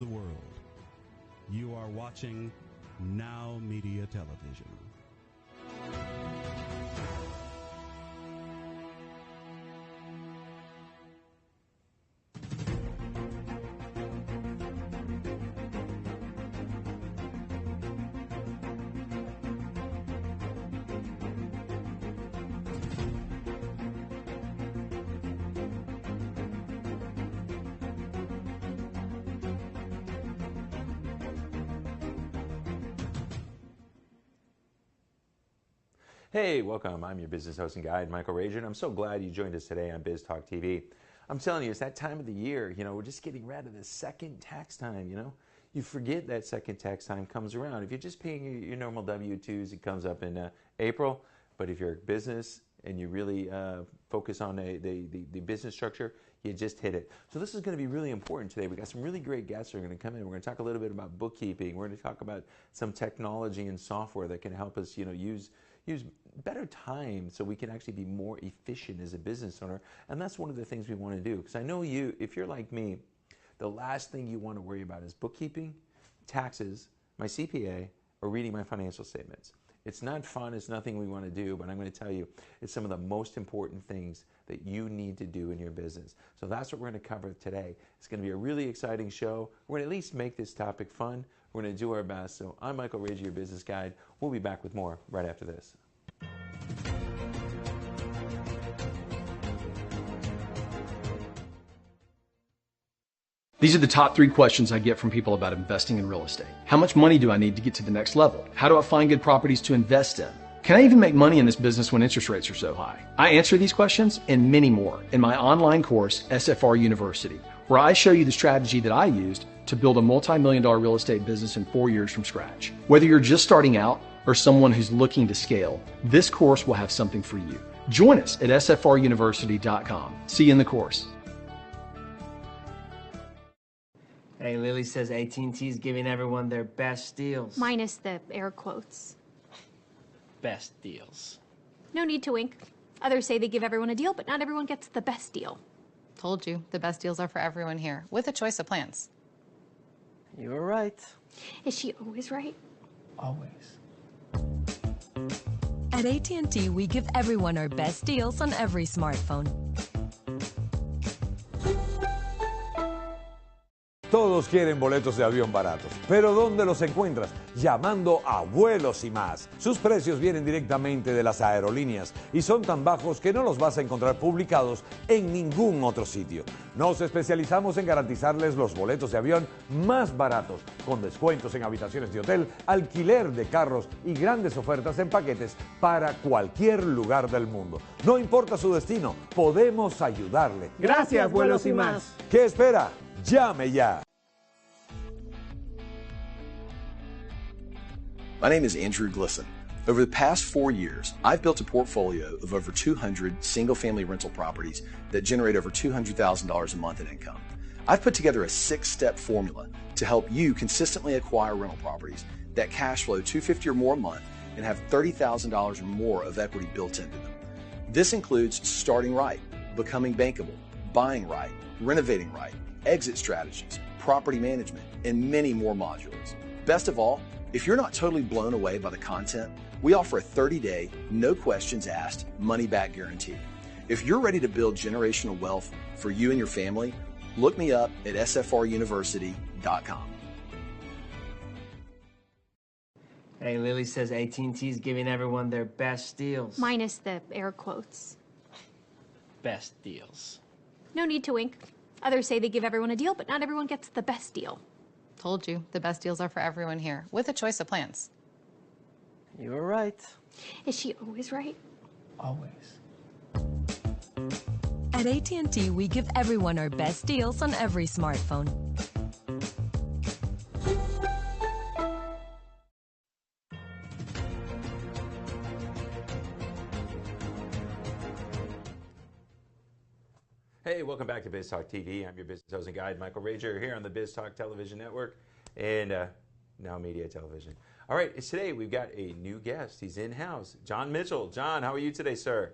the world. You are watching NowMedia Television. Hey, welcome. I'm your business host and guide, Michael Rager, and I'm so glad you joined us today on Biz Talk TV. I'm telling you, it's that time of the year, we're just getting rid of the second tax time, You forget that second tax time comes around. If you're just paying your normal W-2s, it comes up in April. But if you're a business and you really focus on the business structure, you just hit it. So this is going to be really important today. We got some really great guests who are going to come in. We're going to talk a little bit about bookkeeping. We're going to talk about some technology and software that can help us, use better time so we can actually be more efficient as a business owner. And that's one of the things we want to do. Because I know if you're like me, the last thing you want to worry about is bookkeeping, taxes, my CPA, or reading my financial statements. It's not fun, it's nothing we want to do, but I'm going to tell you, it's some of the most important things that you need to do in your business. So that's what we're going to cover today. It's going to be a really exciting show. We're going to at least make this topic fun. We're going to do our best. So I'm Michael Rager, your business guide. We'll be back with more right after this. These are the top 3 questions I get from people about investing in real estate. How much money do I need to get to the next level? How do I find good properties to invest in? Can I even make money in this business when interest rates are so high? I answer these questions and many more in my online course, SFR University, where I show you the strategy that I used to build a multi-million-dollar real estate business in 4 years from scratch. Whether you're just starting out or someone who's looking to scale, this course will have something for you. Join us at sfruniversity.com. See you in the course. Hey, Lily says AT&T's giving everyone their best deals. Minus the air quotes. Best deals. No need to wink. Others say they give everyone a deal, but not everyone gets the best deal. Told you, the best deals are for everyone here, with a choice of plans. You were right. Is she always right? Always. At AT&T, we give everyone our best deals on every smartphone. Todos quieren boletos de avión baratos, pero ¿dónde los encuentras? Llamando a Vuelos y Más. Sus precios vienen directamente de las aerolíneas y son tan bajos que no los vas a encontrar publicados en ningún otro sitio. Nos especializamos en garantizarles los boletos de avión más baratos, con descuentos en habitaciones de hotel, alquiler de carros y grandes ofertas en paquetes para cualquier lugar del mundo. No importa su destino, podemos ayudarle. Gracias, Vuelos y Más. ¿Qué espera? Llame ya. My name is Andrew Glisson. Over the past 4 years, I've built a portfolio of over 200 single-family rental properties that generate over $200,000 a month in income. I've put together a 6-step formula to help you consistently acquire rental properties that cash flow $250,000 or more a month and have $30,000 or more of equity built into them. This includes starting right, becoming bankable, buying right, renovating right, exit strategies, property management, and many more modules. Best of all, if you're not totally blown away by the content, we offer a 30-day, no questions asked, money-back guarantee. If you're ready to build generational wealth for you and your family, look me up at sfruniversity.com. Hey, Lily says AT&T's giving everyone their best deals. Minus the air quotes. Best deals. No need to wink. Others say they give everyone a deal, but not everyone gets the best deal. Told you, the best deals are for everyone here, with a choice of plans. You were right. Is she always right? Always. At AT&T, we give everyone our best deals on every smartphone. Hey, welcome back to Biz Talk TV. I'm your business host and guide, Michael Rager, here on the Biz Talk Television Network and NowMedia Television. All right, today we've got a new guest. He's in-house, John Mitchell. John, how are you today, sir?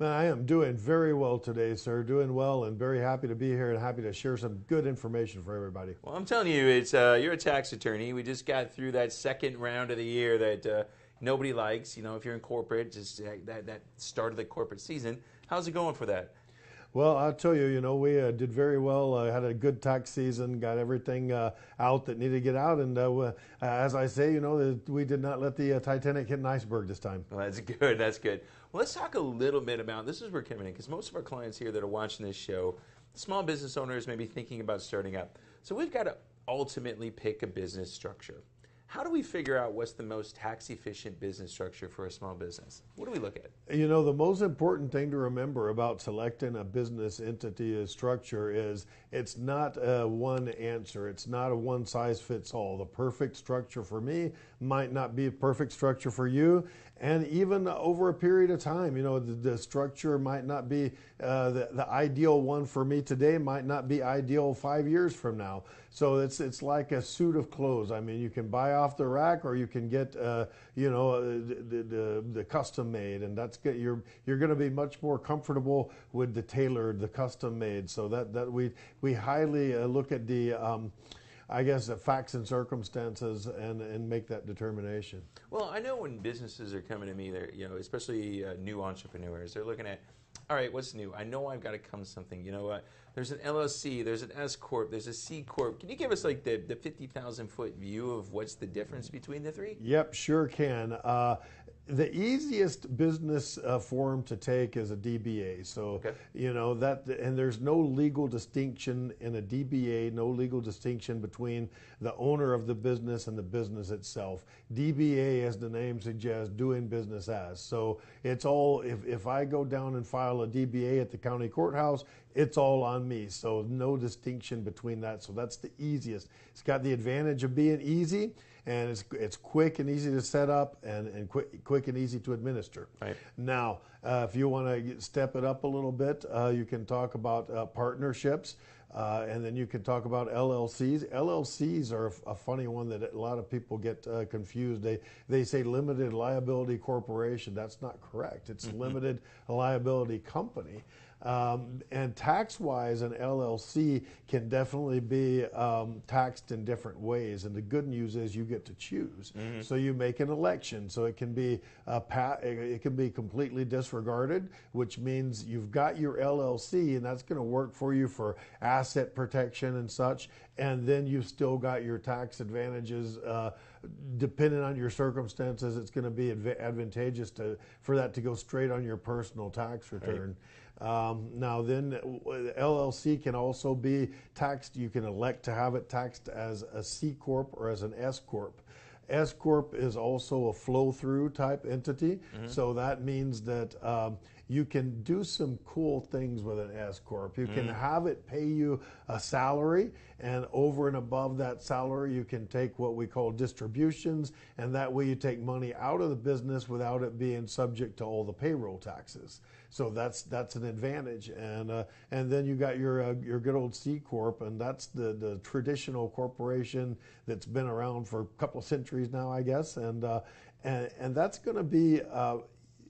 Man, I am doing very well today, sir. Doing well and very happy to be here and happy to share some good information for everybody. Well, I'm telling you, it's you're a tax attorney. We just got through that second round of the year that nobody likes. You know, if you're in corporate, just that start of the corporate season. How's it going for that? Well, I'll tell you, we did very well, had a good tax season, got everything out that needed to get out, and as I say, we did not let the Titanic hit an iceberg this time. Well, that's good, that's good. Well, let's talk a little bit about, this is where we're coming in, because most of our clients here that are watching this show, small business owners may be thinking about starting up. So we've got to ultimately pick a business structure. How do we figure out what's the most tax-efficient business structure for a small business? What do we look at? The most important thing to remember about selecting a business entity structure is it's not one answer. It's not a one-size-fits-all. The perfect structure for me might not be a perfect structure for you. And even over a period of time, the structure might not be the ideal one for me today, might not be ideal 5 years from now. So it's like a suit of clothes. I mean, you can buy off the rack, or you can get the custom made, and that's good. You're going to be much more comfortable with the tailored, the custom made. So that we highly look at the the facts and circumstances and make that determination. Well, I know when businesses are coming to me, they're, especially new entrepreneurs, they're looking at, all right, what's new? I know I've got to come something. You know what? There's an LLC, there's an S Corp, there's a C Corp. Can you give us like the 50,000-foot view of what's the difference between the three? Yep, sure can. The easiest business form to take is a DBA. So, okay. And there's no legal distinction in a DBA, no legal distinction between the owner of the business and the business itself. DBA, as the name suggests, doing business as. So it's all, if I go down and file a DBA at the county courthouse, it's all on me. So no distinction between that. So that's the easiest. It's got the advantage of being easy, and it's quick and easy to set up, and quick and easy to administer. Right. Now, if you want to step it up a little bit, you can talk about partnerships, and then you can talk about LLCs. LLCs are a funny one that a lot of people get confused. They say limited liability corporation. That's not correct. It's limited liability company. And tax-wise, an LLC can definitely be taxed in different ways. And the good news is you get to choose. Mm-hmm. So you make an election. So it can be completely disregarded, which means you've got your LLC, and that's going to work for you for asset protection and such. And then you've still got your tax advantages. Depending on your circumstances, it's going to be advantageous for that to go straight on your personal tax return. Right. Now then, LLC can also be taxed. You can elect to have it taxed as a C Corp or as an S Corp. S Corp is also a flow-through type entity. Mm-hmm. So that means that you can do some cool things with an S Corp. You can have it pay you a salary, and over and above that salary, you can take what we call distributions, and that way you take money out of the business without it being subject to all the payroll taxes. So that's an advantage, and then you got your good old C Corp, and that's the traditional corporation that's been around for a couple of centuries now, I guess, and that's going to be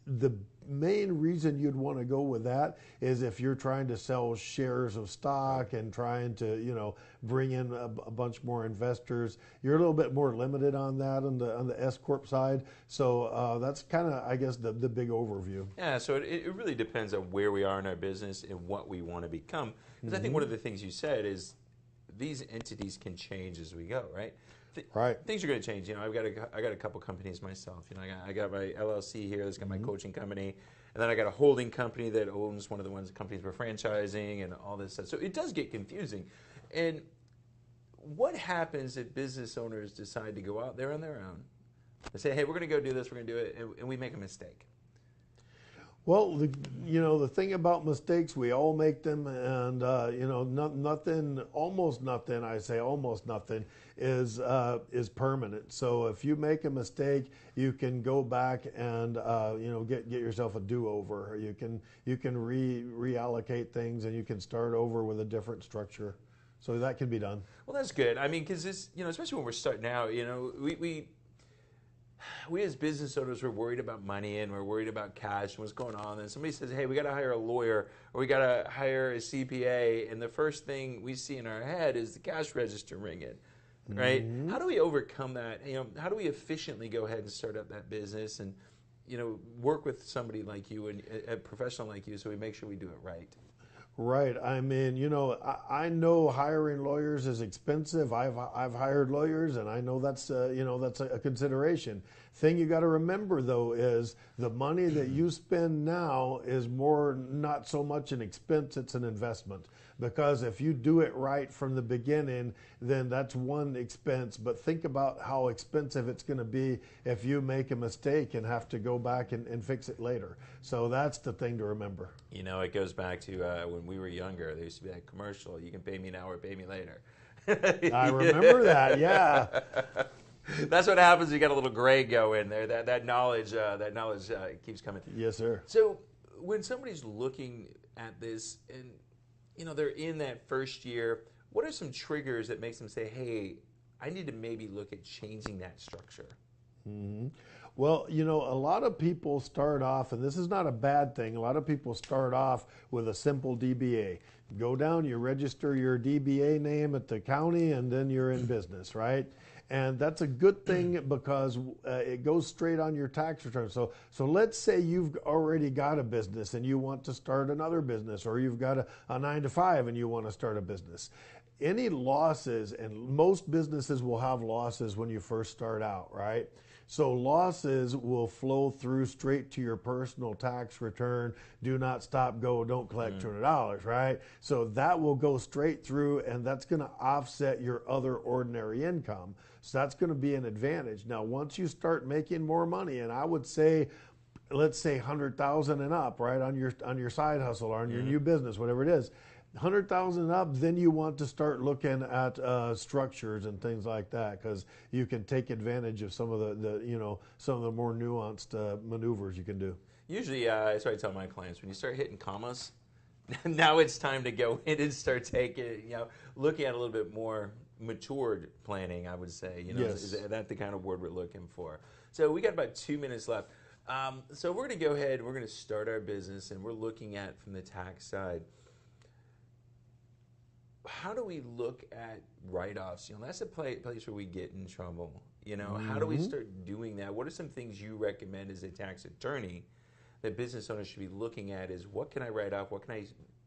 the main reason you'd want to go with that is if you're trying to sell shares of stock and trying to bring in a bunch more investors. You're a little bit more limited on that on the S Corp side. So that's kind of, I guess, the big overview. Yeah, so it really depends on where we are in our business and what we want to become. Because I think one of the things you said is these entities can change as we go, right? Right. Things are going to change. I got a couple companies myself. I got my LLC here that's got my coaching company, and then I got a holding company that owns one of the companies we're franchising and all this stuff. So it does get confusing. And what happens if business owners decide to go out there on their own? They say, hey, we're going to go do this, we're going to do it, and we make a mistake. Well, the thing about mistakes, we all make them, and almost nothing. I say almost nothing is permanent. So if you make a mistake, you can go back and get yourself a do-over. You can reallocate things, and you can start over with a different structure. So that can be done. Well, that's good. I mean, because this, especially when we're starting out, we as business owners, we're worried about money and we're worried about cash and what's going on. And somebody says, hey, we got to hire a lawyer or we got to hire a CPA. And the first thing we see in our head is the cash register ringing, right? Mm-hmm. How do we overcome that? How do we efficiently go ahead and start up that business and, work with somebody like you and a professional like you so we make sure we do it right? Right. I mean, I know hiring lawyers is expensive. I've hired lawyers, and I know that's that's a consideration. Thing you got to remember though is the money that you spend now is not so much an expense; it's an investment. Because if you do it right from the beginning, then that's one expense. But think about how expensive it's going to be if you make a mistake and have to go back and fix it later. So that's the thing to remember. It goes back to when we were younger. There used to be that commercial, you can pay me now or pay me later. I remember that, yeah. That's what happens. You got a little gray go in there. That knowledge keeps coming. Yes, sir. So when somebody's looking at this and they're in that first year, what are some triggers that makes them say, hey, I need to maybe look at changing that structure? Mm-hmm. Well, a lot of people start off, and this is not a bad thing, a lot of people start off with a simple DBA. Go down, you register your DBA name at the county, and then you're in business, right? And that's a good thing because it goes straight on your tax return. So let's say you've already got a business and you want to start another business, or you've got a 9-to-5 and you want to start a business. Any losses, and most businesses will have losses when you first start out, right? So losses will flow through straight to your personal tax return. Do not stop, go, don't collect $200, right? So that will go straight through, and that's going to offset your other ordinary income. So that's going to be an advantage. Now, once you start making more money, and I would say, let's say 100,000 and up, right, on your side hustle or on your new business, whatever it is, 100,000 and up, then you want to start looking at structures and things like that, because you can take advantage of some of some of the more nuanced maneuvers you can do. Usually, that's what I tell my clients: when you start hitting commas, now it's time to go in and start taking, looking at a little bit more matured planning. I would say, Yes. Is that the kind of word we're looking for? So we got about 2 minutes left. So we're going to go ahead. We're going to start our business, and we're looking at from the tax side. How do we look at write-offs? That's a place where we get in trouble. How do we start doing that? What are some things you recommend as a tax attorney that business owners should be looking at? Is what can I write off? What can I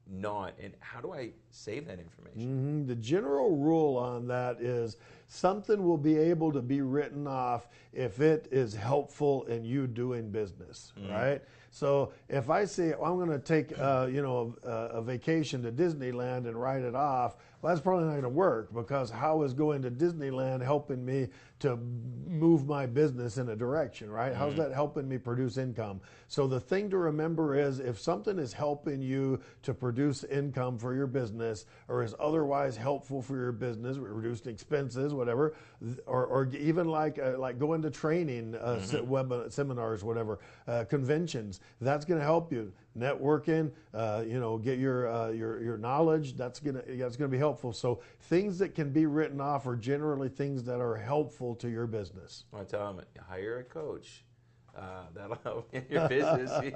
not? And how do I save that information? The general rule on that is something will be able to be written off if it is helpful in you doing business, right? So if I say, I'm going to take a vacation to Disneyland and write it off, well, that's probably not going to work, because how is going to Disneyland helping me to move my business in a direction, right? How's that helping me produce income? So the thing to remember is, if something is helping you to produce income for your business, or is otherwise helpful for your business, reducing expenses, whatever, or even like going to training, seminars, whatever, conventions, that's going to help you. Networking, get your knowledge. That's gonna be helpful. So things that can be written off are generally things that are helpful to your business. I tell them, hire a coach. That'll help in your business. It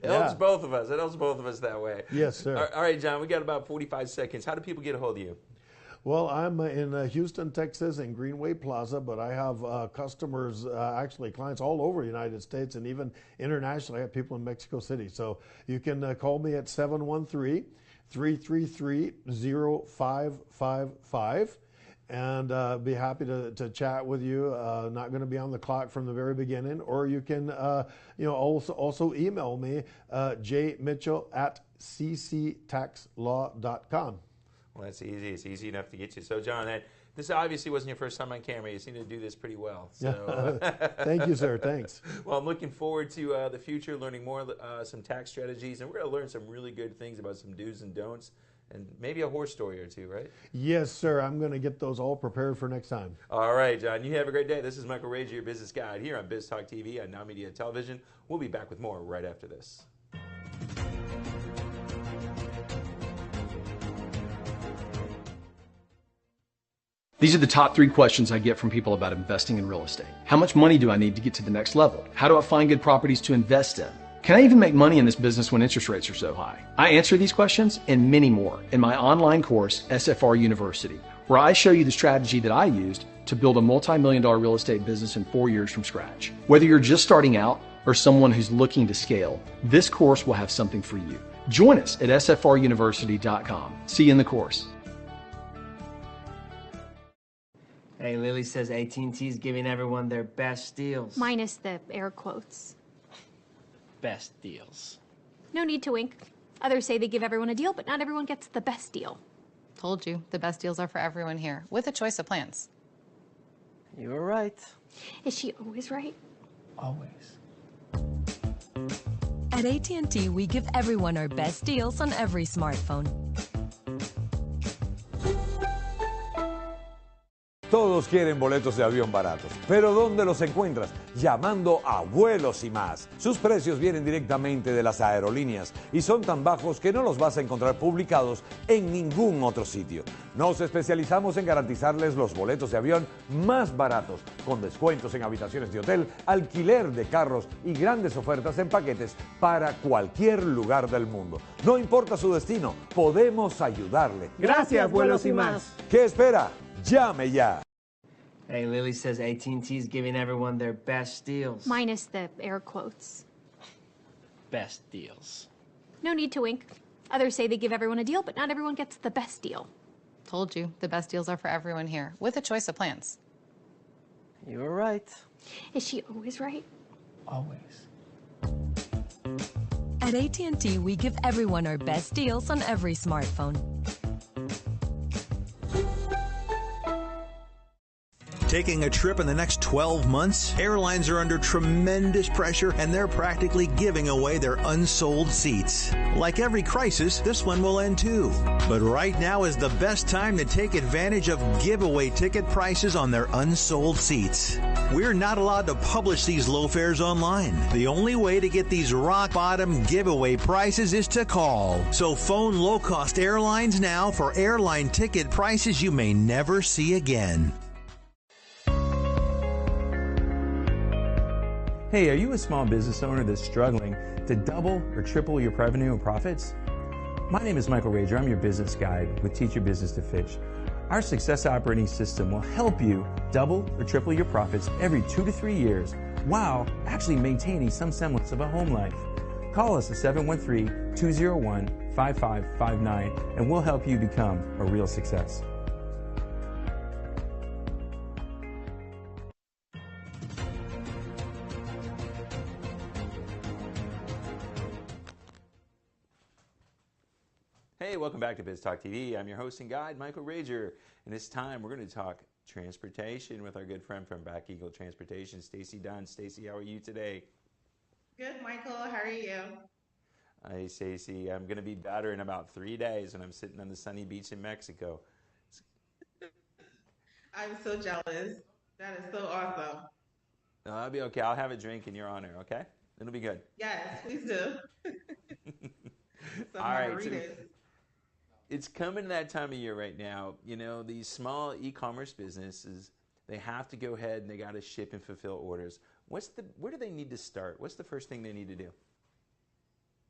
helps both of us. It helps both of us that way. Yes, sir. All right, John, we got about 45 seconds. How do people get a hold of you? Well, I'm in Houston, Texas, in Greenway Plaza, but I have customers, actually clients all over the United States, and even internationally. I have people in Mexico City. So you can call me at 713-333-0555. And be happy to chat with you. Not going to be on the clock from the very beginning. Or you can also email me, jmitchell@cctaxlaw.com. Well, that's easy. It's easy enough to get you. So, John, this obviously wasn't your first time on camera. You seem to do this pretty well. So. Thank you, sir. Thanks. Well, I'm looking forward to the future, learning more, some tax strategies, and we're going to learn some really good things about some do's and don'ts, and maybe a horror story or two, right? Yes, sir. I'm going to get those all prepared for next time. All right, John. You have a great day. This is Michael Rager, your business guide here on Biz Talk TV on NowMedia Television. We'll be back with more right after this. These are the top 3 questions I get from people about investing in real estate. How much money do I need to get to the next level? How do I find good properties to invest in? Can I even make money in this business when interest rates are so high? I answer these questions and many more in my online course, SFR University, where I show you the strategy that I used to build a multi-million-dollar real estate business in 4 years from scratch. Whether you're just starting out or someone who's looking to scale, this course will have something for you. Join us at sfruniversity.com. See you in the course. Hey, Lily says AT&T is giving everyone their best deals. Minus the air quotes. Best deals. No need to wink. Others say they give everyone a deal, but not everyone gets the best deal. Told you, the best deals are for everyone here, with a choice of plans. You were right. Is she always right? Always. At AT&T, we give everyone our best deals on every smartphone. Todos quieren boletos de avión baratos, pero ¿dónde los encuentras? Llamando a Vuelos y Más. Sus precios vienen directamente de las aerolíneas y son tan bajos que no los vas a encontrar publicados en ningún otro sitio. Nos especializamos en garantizarles los boletos de avión más baratos, con descuentos en habitaciones de hotel, alquiler de carros y grandes ofertas en paquetes para cualquier lugar del mundo. No importa su destino, podemos ayudarle. Gracias, Vuelos y Más. ¿Qué espera? ¡Llame ya! Hey, Lily says AT&T is giving everyone their best deals. Minus the air quotes. Best deals. No need to wink. Others say they give everyone a deal, but not everyone gets the best deal. Told you, the best deals are for everyone here, with a choice of plans. You were right. Is she always right? Always. At AT&T, we give everyone our best deals on every smartphone. Taking a trip in the next 12 months? Airlines are under tremendous pressure and they're practically giving away their unsold seats. Like every crisis, this one will end too. But right now is the best time to take advantage of giveaway ticket prices on their unsold seats. We're not allowed to publish these low fares online. The only way to get these rock bottom giveaway prices is to call. So phone low cost airlines now for airline ticket prices you may never see again. Hey, are you a small business owner that's struggling to double or triple your revenue and profits? My name is Michael Rager. I'm your business guide with Teach Your Business to Fish. Our success operating system will help you double or triple your profits every 2 to 3 years while actually maintaining some semblance of a home life. Call us at 713-201-5559 and we'll help you become a real success. Hey, welcome back to Biz Talk TV. I'm your host and guide, Michael Rager. And this time we're going to talk transportation with our good friend from Back Eagle Transportation, Stacy Dunn. Stacy, how are you today? Good, Michael. How are you? Hey, Stacy. I'm going to be better in about 3 days when I'm sitting on the sunny beach in Mexico. I'm so jealous. That is so awesome. No, I'll be okay. I'll have a drink in your honor, okay? It'll be good. Yes, please do. Some All right. margaritas. So it's coming to that time of year right now. You know, these small e-commerce businesses, they have to go ahead and they got to ship and fulfill orders. Where do they need to start? What's the first thing they need to do?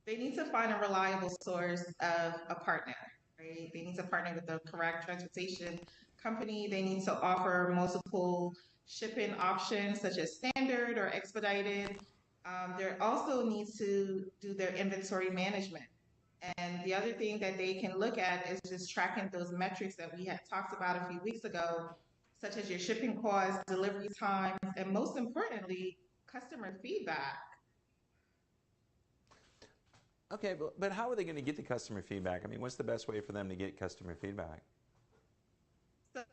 They need to find a reliable source of a partner, right? They need to partner with the correct transportation company. They need to offer multiple shipping options such as standard or expedited. They also need to do their inventory management. And the other thing that they can look at is just tracking those metrics that we had talked about a few weeks ago, such as your shipping costs, delivery times, and most importantly, customer feedback. Okay, but how are they going to get the customer feedback? I mean, what's the best way for them to get customer feedback? So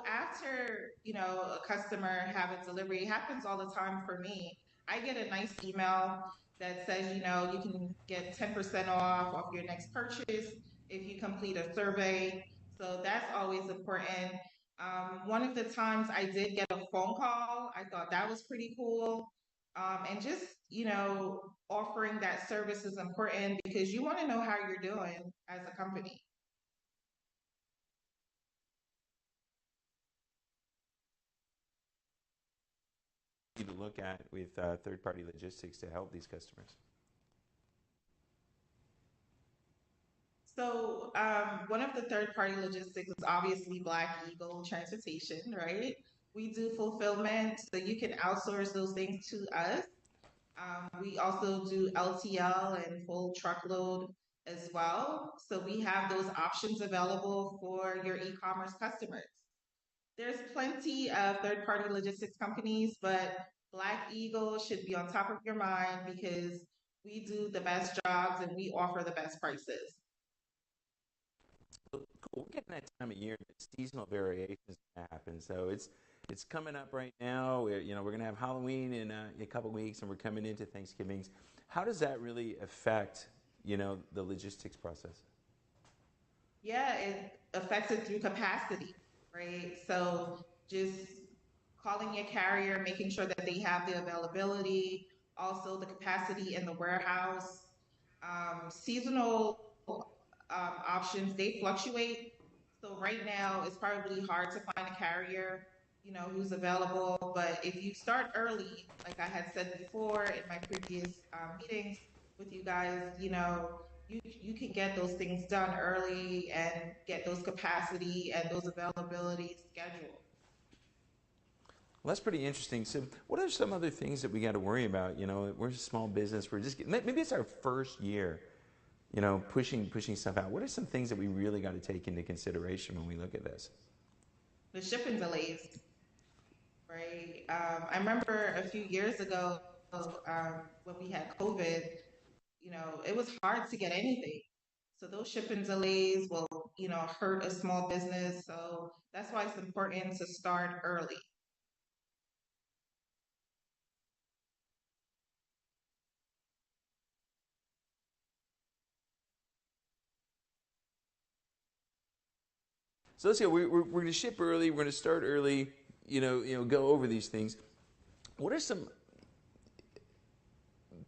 after, a customer have a delivery, it happens all the time for me. I get a nice email that says, you can get 10% off your next purchase if you complete a survey. So that's always important. One of the times I did get a phone call, I thought that was pretty cool. And just, offering that service is important because you want to know how you're doing as a company. need to look at with third-party logistics to help these customers? So one of the third-party logistics is obviously Black Eagle Transportation, right? We do fulfillment, so you can outsource those things to us. We also do LTL and full truckload as well. So we have those options available for your e-commerce customers. There's plenty of third-party logistics companies, but Black Eagle should be on top of your mind because we do the best jobs and we offer the best prices. Cool. We're getting that time of year that seasonal variations happen. So it's coming up right now. We're going to have Halloween in a couple weeks, and we're coming into Thanksgivings. How does that really affect the logistics process? Yeah, it affects it through capacity, right? So just calling your carrier, making sure that they have the availability, also the capacity in the warehouse. Seasonal options, they fluctuate. So right now, it's probably hard to find a carrier, who's available. But if you start early, like I had said before in my previous meetings with you guys, you can get those things done early and get those capacity and those availability scheduled. Well, that's pretty interesting. So what are some other things that we got to worry about? We're a small business. We're just maybe it's our first year, pushing stuff out. What are some things that we really got to take into consideration when we look at this? The shipping delays, right? I remember a few years ago when we had COVID, it was hard to get anything. So those shipping delays will, hurt a small business. So that's why it's important to start early. So let's go. We're going to ship early. We're going to start early. Go over these things. What are some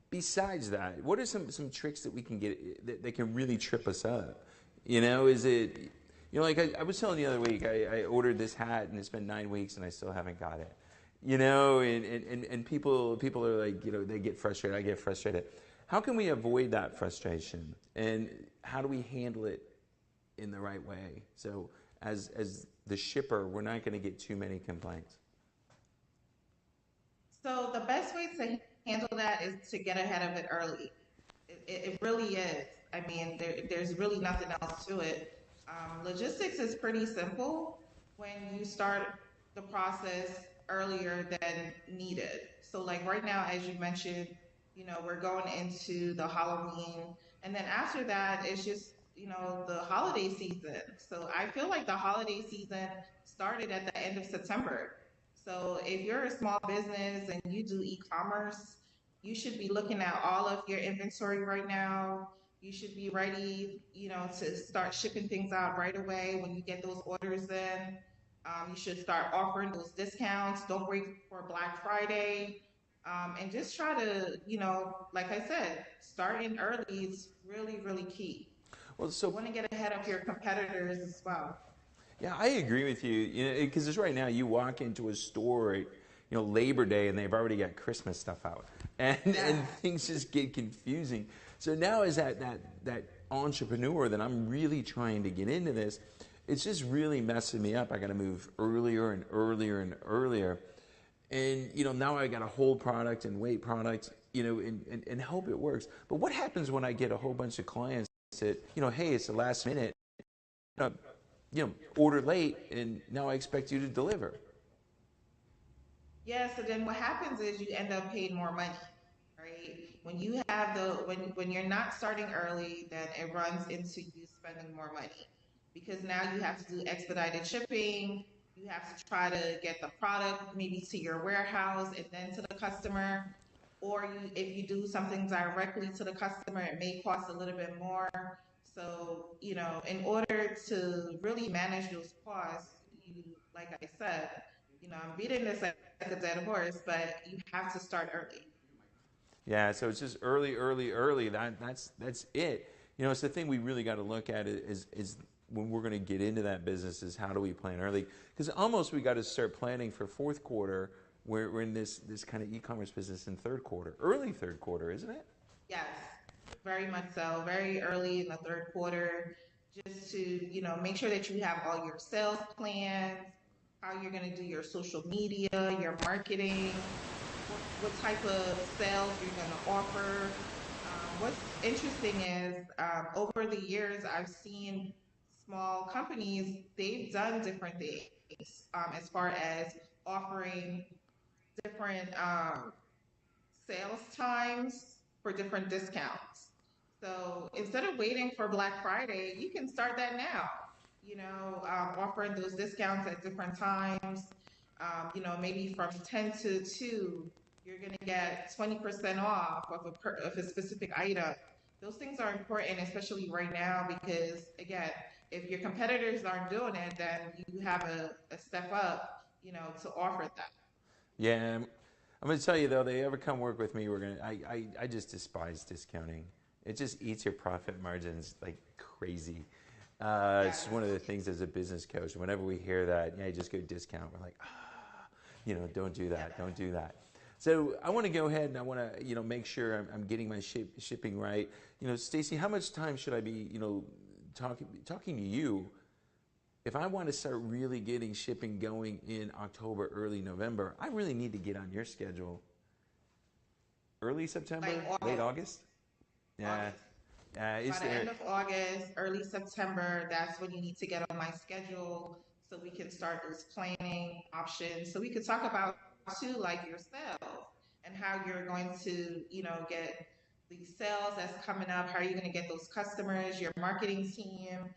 besides that? What are some tricks that we can get that can really trip us up? Is it like I was telling you the other week, I ordered this hat and it's been 9 weeks and I still haven't got it. And people are like, they get frustrated. I get frustrated. How can we avoid that frustration? And how do we handle it in the right way? So as the shipper, we're not going to get too many complaints. So the best way to handle that is to get ahead of it early. It really is. I mean, there's really nothing else to it. Logistics is pretty simple when you start the process earlier than needed. So like right now, as you mentioned, we're going into the Halloween, and then after that, it's just, the holiday season. So I feel like the holiday season started at the end of September. So if you're a small business and you do e-commerce, you should be looking at all of your inventory right now. You should be ready, to start shipping things out right away when you get those orders in. You should start offering those discounts. Don't wait for Black Friday. And just try to, like I said, starting early is really, really key. Well, so you want to get ahead of your competitors as well. Yeah, I agree with you. Because right now you walk into a store, Labor Day, and they've already got Christmas stuff out, and things just get confusing. So now as that entrepreneur that I'm really trying to get into this, it's just really messing me up. I got to move earlier and earlier and earlier, and now I got to hold product and wait product, and hope it works. But what happens when I get a whole bunch of clients that hey, it's the last minute, order late, and now I expect you to deliver? Yeah, so then what happens is you end up paying more money, right? When you have when you're not starting early, then it runs into you spending more money because now you have to do expedited shipping. You have to try to get the product maybe to your warehouse and then to the customer. Or if you do something directly to the customer, it may cost a little bit more. So, in order to really manage those costs, like I said, I'm beating this like a dead horse, but you have to start early. Yeah, so it's just early. That's it. It's the thing we really got to look at is when we're going to get into that business is how do we plan early? Because almost we got to start planning for fourth quarter we're in this kind of e-commerce business in third quarter, early third quarter, isn't it? Yes, very much so. Very early in the third quarter, just to make sure that you have all your sales plans, how you're going to do your social media, your marketing, what type of sales you're going to offer. What's interesting is over the years, I've seen small companies, they've done different things as far as offering different sales times for different discounts. So instead of waiting for Black Friday, you can start that now. Offering those discounts at different times. Maybe from 10 to 2, you're going to get 20% off of a specific item. Those things are important, especially right now, because again, if your competitors aren't doing it, then you have a step up, to offer that. Yeah, I'm going to tell you though, they ever come work with me, I just despise discounting. It just eats your profit margins like crazy. It's one of the things as a business coach. Whenever we hear that, just go discount, we're like, don't do that, don't do that. So I want to go ahead and I want to, make sure I'm getting my shipping right. Stacy, how much time should I be, talking to you? If I want to start really getting shipping going in October, early November, I really need to get on your schedule. Early September, late August? Yeah. By the end of August, early September, that's when you need to get on my schedule so we can start those planning options. So we could talk about too, like your sales and how you're going to, get these sales that's coming up. How are you going to get those customers, your marketing team?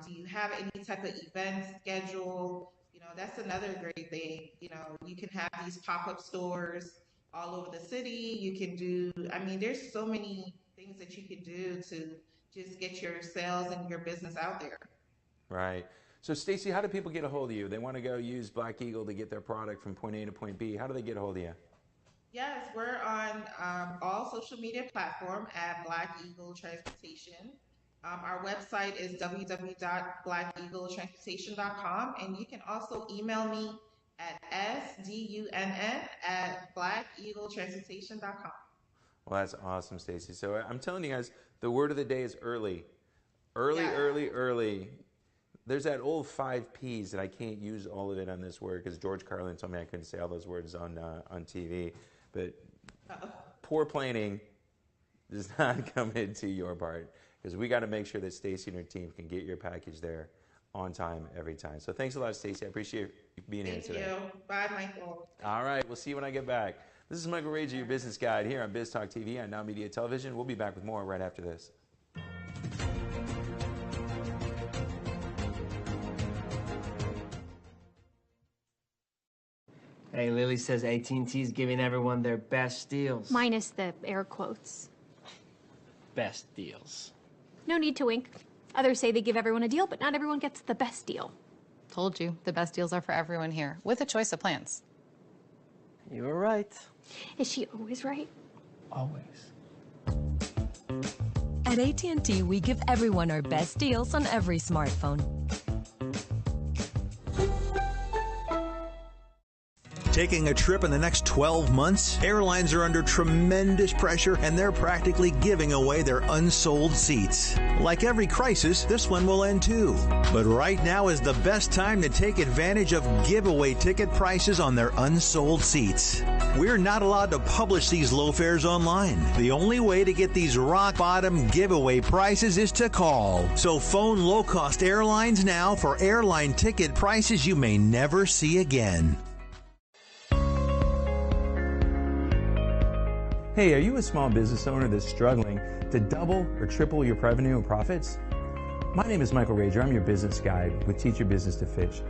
Do you have any type of event schedule? That's another great thing. You can have these pop-up stores all over the city. You can do, there's so many things that you can do to just get your sales and your business out there. Right. So Stacy, how do people get a hold of you? They want to go use Black Eagle to get their product from point A to point B. How do they get a hold of you? Yes, we're on all social media platforms at Black Eagle Transportation. Our website is www.blackeagletransportation.com, and you can also email me at sdunn@blackeagletransportation.com. Well, that's awesome, Stacy. So I'm telling you guys, the word of the day is early. Early. There's that old 5 Ps that I can't use all of it on this word because George Carlin told me I couldn't say all those words on TV. But poor planning does not come into your part because we got to make sure that Stacy and her team can get your package there on time every time. So thanks a lot, Stacy. I appreciate you being here today. Thank you. Bye, Michael. All right. We'll see you when I get back. This is Michael Rager, your business guide here on Biz Talk TV on NowMedia Television. We'll be back with more right after this. Hey, Lily says AT&T's giving everyone their best deals. Minus the air quotes. Best deals. No need to wink. Others say they give everyone a deal, but not everyone gets the best deal. Told you, the best deals are for everyone here, with a choice of plans. You were right. Is she always right? Always. At AT&T, we give everyone our best deals on every smartphone. Taking a trip in the next 12 months? Airlines are under tremendous pressure and they're practically giving away their unsold seats. Like every crisis, this one will end too. But right now is the best time to take advantage of giveaway ticket prices on their unsold seats. We're not allowed to publish these low fares online. The only way to get these rock bottom giveaway prices is to call. So phone low-cost airlines now for airline ticket prices you may never see again. Hey, are you a small business owner that's struggling to double or triple your revenue and profits? My name is Michael Rager. I'm your business guide with Teach Your Business to Fish.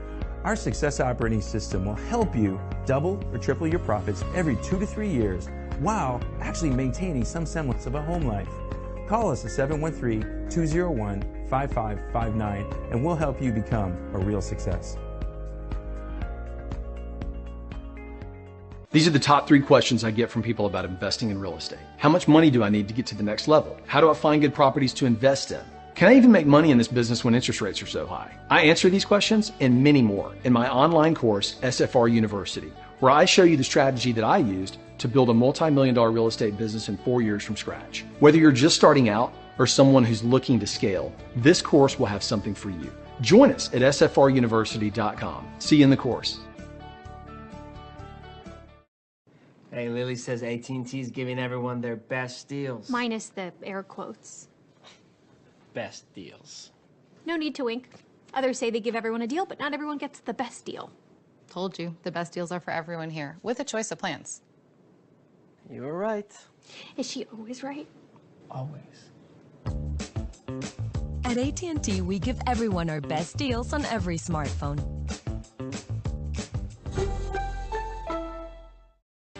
Our success operating system will help you double or triple your profits every 2 to 3 years while actually maintaining some semblance of a home life. Call us at 713-201-5559 and we'll help you become a real success. These are the top 3 questions I get from people about investing in real estate. How much money do I need to get to the next level? How do I find good properties to invest in? Can I even make money in this business when interest rates are so high? I answer these questions and many more in my online course, SFR University, where I show you the strategy that I used to build a multi-million-dollar real estate business in 4 years from scratch. Whether you're just starting out or someone who's looking to scale, this course will have something for you. Join us at sfruniversity.com. See you in the course. Hey, Lily says AT&T's giving everyone their best deals. Minus the air quotes. Best deals. No need to wink. Others say they give everyone a deal, but not everyone gets the best deal. Told you, the best deals are for everyone here, with a choice of plans. You were right. Is she always right? Always. At AT&T, we give everyone our best deals on every smartphone.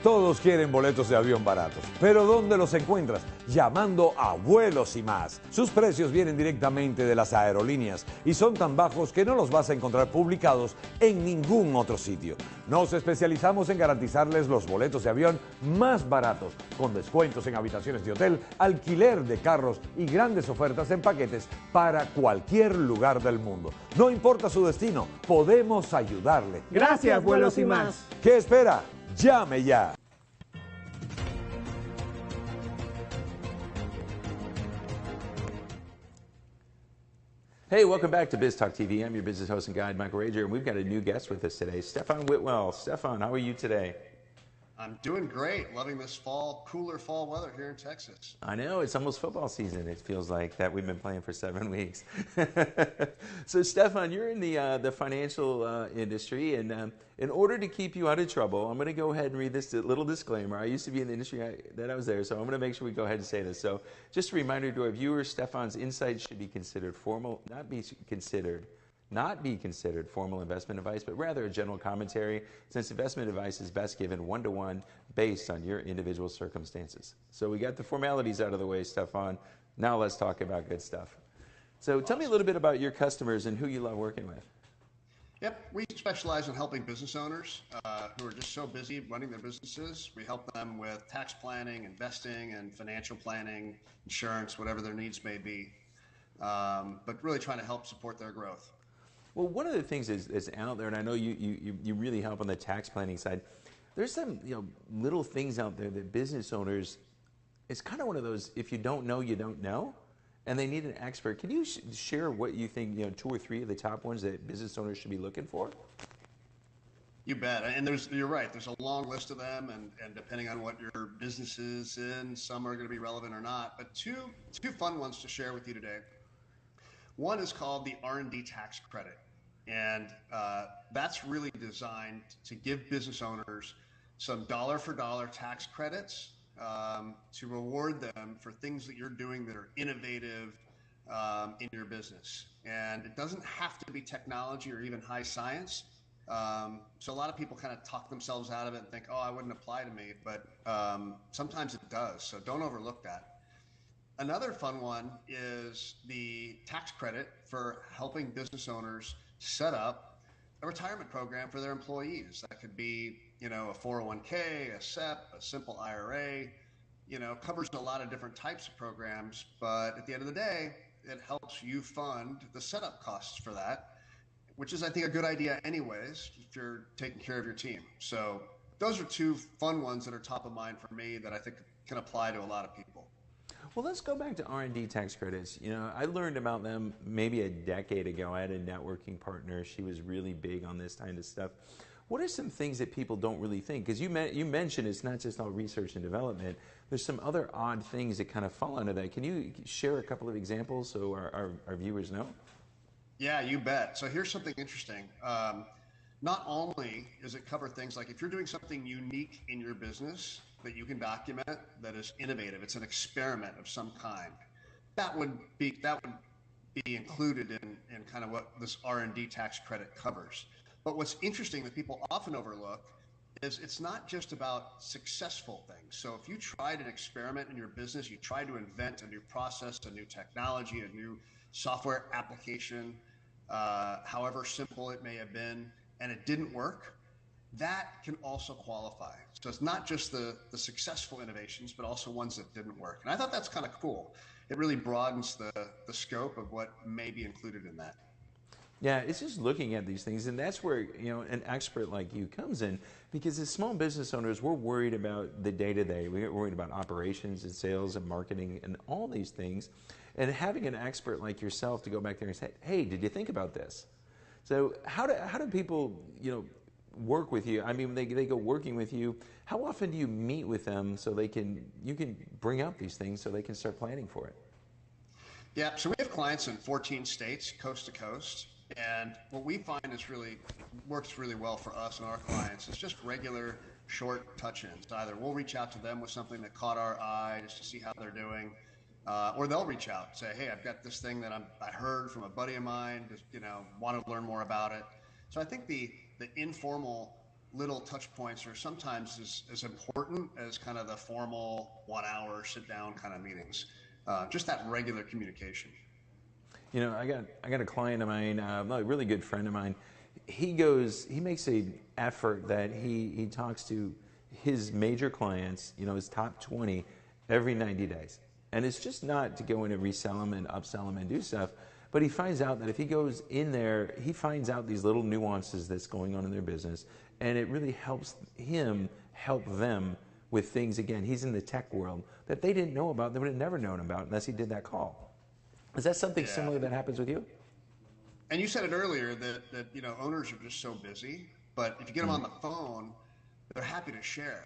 Todos quieren boletos de avión baratos, pero ¿dónde los encuentras? Llamando a Vuelos y Más. Sus precios vienen directamente de las aerolíneas y son tan bajos que no los vas a encontrar publicados en ningún otro sitio. Nos especializamos en garantizarles los boletos de avión más baratos, con descuentos en habitaciones de hotel, alquiler de carros y grandes ofertas en paquetes para cualquier lugar del mundo. No importa su destino, podemos ayudarle. Gracias, Vuelos y Más. ¿Qué espera? ¡Llame ya! Hey, welcome back to Biz Talk TV. I'm your business host and guide, Michael Rager, and we've got a new guest with us today, Stefan Whitwell. Stefan, how are you today? I'm doing great. Loving this cooler fall weather here in Texas. I know, it's almost football season. It feels like that we've been playing for 7 weeks. So, Stefan, you're in the financial industry, and in order to keep you out of trouble, I'm going to go ahead and read this little disclaimer. I used to be in the industry that I was there, so I'm going to make sure we go ahead and say this. So, just a reminder to our viewers, Stefan's insights should be considered not be considered formal investment advice, but rather a general commentary, since investment advice is best given one-to-one based on your individual circumstances. So we got the formalities out of the way, Stefan. Now let's talk about good stuff. So tell me a little bit about your customers and who you love working with. Yep, we specialize in helping business owners who are just so busy running their businesses. We help them with tax planning, investing, and financial planning, insurance, whatever their needs may be, but really trying to help support their growth. Well, one of the things is out there, and I know you really help on the tax planning side. There's some little things out there that business owners, it's kind of one of those, if you don't know, you don't know, and they need an expert. Can you share what you think, 2 or 3 of the top ones that business owners should be looking for? You bet. And you're right, there's a long list of them, and depending on what your business is in, some are going to be relevant or not. But two fun ones to share with you today. One is called the R&D tax credit. And that's really designed to give business owners some dollar-for-dollar tax credits to reward them for things that you're doing that are innovative in your business. And it doesn't have to be technology or even high science. So a lot of people kind of talk themselves out of it and think, oh, it wouldn't apply to me. But sometimes it does. So don't overlook that. Another fun one is the tax credit for helping business owners set up a retirement program for their employees. That could be, a 401k, a SEP, a simple IRA, covers a lot of different types of programs. But at the end of the day, it helps you fund the setup costs for that, which is, I think, a good idea anyways, if you're taking care of your team. So those are 2 fun ones that are top of mind for me that I think can apply to a lot of people. Well, let's go back to R&D tax credits. I learned about them maybe a decade ago. I had a networking partner. She was really big on this kind of stuff. What are some things that people don't really think? Because you mentioned it's not just all research and development. There's some other odd things that kind of fall under that. Can you share a couple of examples so our viewers know? Yeah, you bet. So here's something interesting. Not only does it cover things like if you're doing something unique in your business that you can document that is innovative, it's an experiment of some kind, that would be included in kind of what this R&D tax credit covers. But what's interesting that people often overlook is it's not just about successful things. So if you tried an experiment in your business, you tried to invent a new process, a new technology, a new software application, however simple it may have been, and it didn't work, that can also qualify. So it's not just the successful innovations, but also ones that didn't work. And I thought that's kind of cool. It really broadens the scope of what may be included in that. Yeah, it's just looking at these things, and that's where an expert like you comes in, because as small business owners, we're worried about the day-to-day. We're worried about operations and sales and marketing and all these things, and having an expert like yourself to go back there and say, "Hey, did you think about this?" So how do people work with you? I mean, they go working with you. How often do you meet with them so you can bring up these things so they can start planning for it? Yeah, so we have clients in 14 states, coast to coast. And what we find is works really well for us and our clients is just regular short touch-ins. Either we'll reach out to them with something that caught our eye just to see how they're doing, or they'll reach out and say, "Hey, I've got this thing that I heard from a buddy of mine, just want to learn more about it." So I think the informal little touch points are sometimes as important as kind of the formal 1 hour sit down kind of meetings. Just that regular communication. I got a client of mine, a really good friend of mine. He makes an effort that he talks to his major clients, his top 20, every 90 days. And it's just not to go in and resell them and upsell them and do stuff, but he finds out that if he goes in there, he finds out these little nuances that's going on in their business, and it really helps him help them with things. Again, he's in the tech world that they didn't know about, they would have never known about unless he did that call. Is that something similar that happens with you? And you said it earlier that owners are just so busy, but if you get them on the phone, they're happy to share.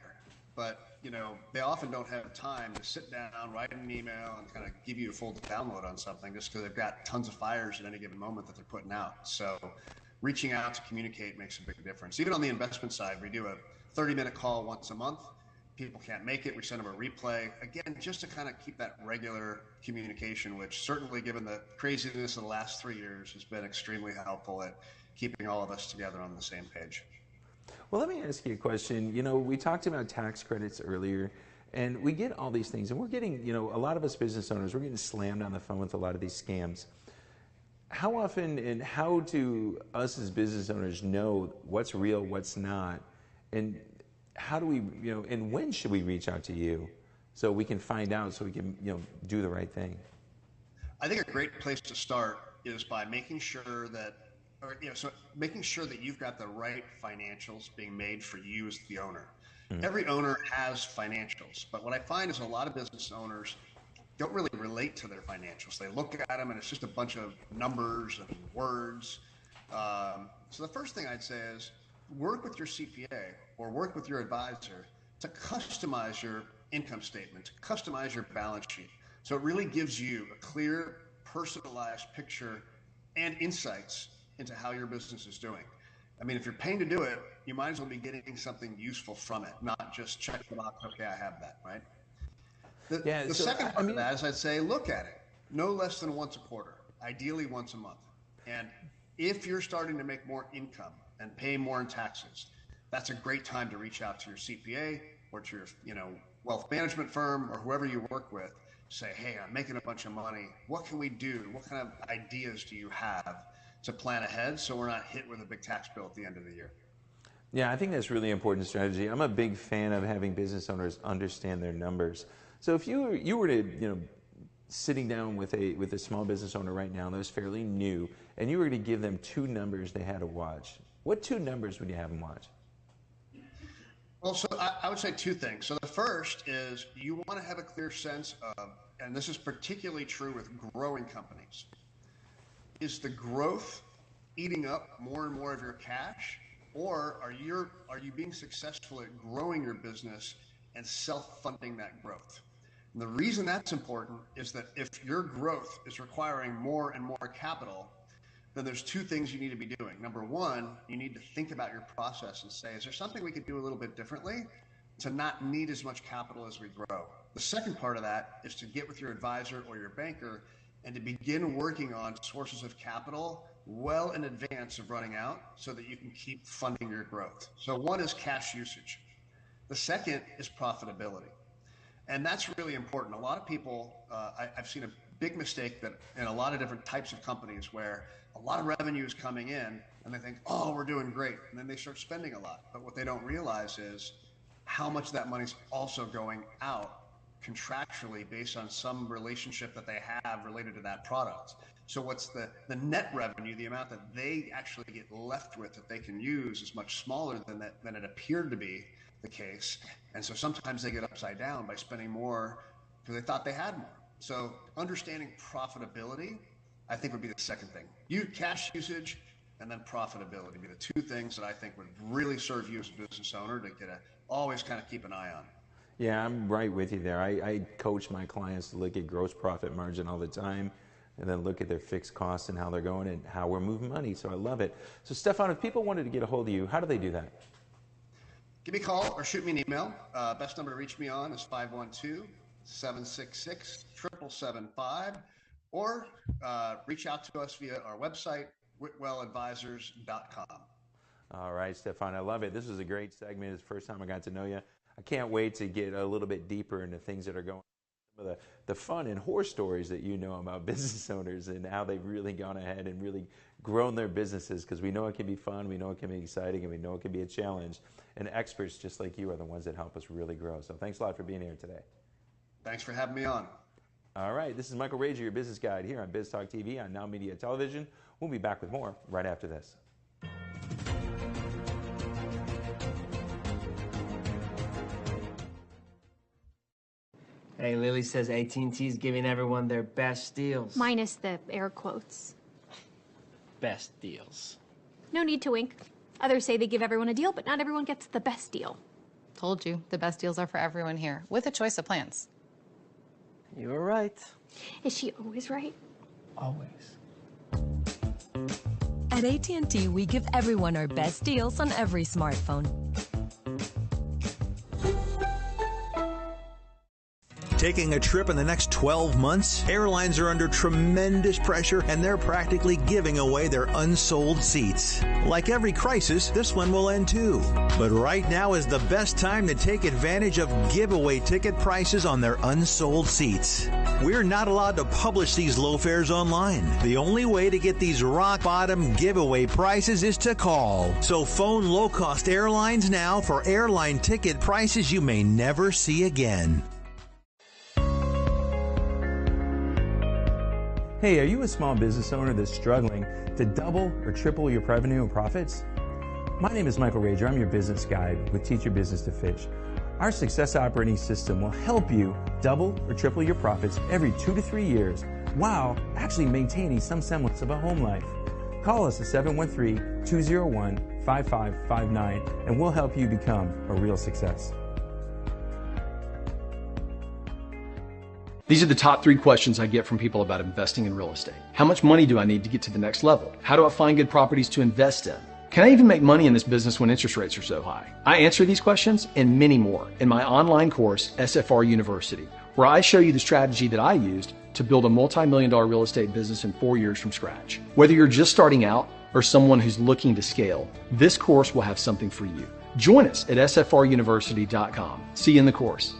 But they often don't have time to sit down, write an email, and kind of give you a full download on something just because they've got tons of fires at any given moment that they're putting out. So reaching out to communicate makes a big difference. Even on the investment side, we do a 30-minute call once a month. People can't make it, we send them a replay. Again, just to kind of keep that regular communication, which certainly, given the craziness of the last 3 years, has been extremely helpful at keeping all of us together on the same page. Well, let me ask you a question. We talked about tax credits earlier, and we get all these things, and we're getting, a lot of us business owners, we're getting slammed on the phone with a lot of these scams. How often and how do us as business owners know what's real, what's not, and how do we, and when should we reach out to you so we can find out, so we can, do the right thing? I think a great place to start is by making sure that, making sure that you've got the right financials being made for you as the owner. Mm-hmm. Every owner has financials, but what I find is a lot of business owners don't really relate to their financials. They look at them and it's just a bunch of numbers and words. So the first thing I'd say is, work with your CPA or work with your advisor to customize your income statement, to customize your balance sheet. So it really gives you a clear, personalized picture and insights into how your business is doing. I mean, if you're paying to do it, you might as well be getting something useful from it, not just check the box, okay, I have that, right? The second part of that is I'd say look at it no less than once a quarter, ideally once a month. And if you're starting to make more income and pay more in taxes, that's a great time to reach out to your CPA or to your wealth management firm or whoever you work with. Say, hey, I'm making a bunch of money. What can we do? What kind of ideas do you have to plan ahead so we're not hit with a big tax bill at the end of the year? Yeah, I think that's really important strategy. I'm a big fan of having business owners understand their numbers. So if you were to, sitting down with a small business owner right now that was fairly new, and you were to give them 2 numbers they had to watch, what 2 numbers would you have them watch? Well, so I would say 2 things. So the first is you want to have a clear sense of, and this is particularly true with growing companies, is the growth eating up more and more of your cash, or are you being successful at growing your business and self-funding that growth? And the reason that's important is that if your growth is requiring more and more capital, then there's 2 things you need to be doing. Number 1, you need to think about your process and say, is there something we could do a little bit differently to not need as much capital as we grow? The second part of that is to get with your advisor or your banker and to begin working on sources of capital well in advance of running out so that you can keep funding your growth. So one is cash usage. The second is profitability. And that's really important. A lot of people, I've seen a big mistake that in a lot of different types of companies where a lot of revenue is coming in and they think, oh, we're doing great. And then they start spending a lot. But what they don't realize is how much of that money's also going out contractually based on some relationship that they have related to that product. So what's the net revenue, the amount that they actually get left with that they can use, is much smaller than it appeared to be the case. And so sometimes they get upside down by spending more because they thought they had more. So understanding profitability, I think, would be the second thing. Cash usage and then profitability would be the two things that I think would really serve you as a business owner to always kind of keep an eye on. Yeah, I'm right with you there. I coach my clients to look at gross profit margin all the time and then look at their fixed costs and how they're going and how we're moving money. So I love it. So Stefan, if people wanted to get a hold of you, how do they do that? Give me a call or shoot me an email. Best number to reach me on is 512-766-7775, or reach out to us via our website, whitwelladvisors.com. All right, Stefan, I love it. This was a great segment. It's the first time I got to know you. I can't wait to get a little bit deeper into things that are going on. Some of the fun and horror stories that you know about business owners and how they've really gone ahead and really grown their businesses, because we know it can be fun, we know it can be exciting, and we know it can be a challenge. And experts just like you are the ones that help us really grow. So thanks a lot for being here today. Thanks for having me on. All right, this is Michael Rager, your business guide here on Biz Talk TV on NowMedia Television. We'll be back with more right after this. Hey, Lily says AT&T is giving everyone their best deals. Minus the air quotes. Best deals. No need to wink. Others say they give everyone a deal, but not everyone gets the best deal. Told you, the best deals are for everyone here, with a choice of plans. You were right. Is she always right? Always. At AT&T, we give everyone our best deals on every smartphone. Taking a trip in the next 12 months? Airlines are under tremendous pressure and they're practically giving away their unsold seats. Like every crisis, this one will end too. But right now is the best time to take advantage of giveaway ticket prices on their unsold seats. We're not allowed to publish these low fares online. The only way to get these rock bottom giveaway prices is to call. So phone low-cost airlines now for airline ticket prices you may never see again. Hey, are you a small business owner that's struggling to double or triple your revenue and profits? My name is Michael Rager. I'm your business guide with Teach Your Business to Fish. Our success operating system will help you double or triple your profits every 2 to 3 years while actually maintaining some semblance of a home life. Call us at 713-201-5559 and we'll help you become a real success. These are the top 3 questions I get from people about investing in real estate. How much money do I need to get to the next level? How do I find good properties to invest in? Can I even make money in this business when interest rates are so high? I answer these questions and many more in my online course, SFR University, where I show you the strategy that I used to build a multi-million-dollar real estate business in 4 years from scratch. Whether you're just starting out or someone who's looking to scale, this course will have something for you. Join us at sfruniversity.com. See you in the course.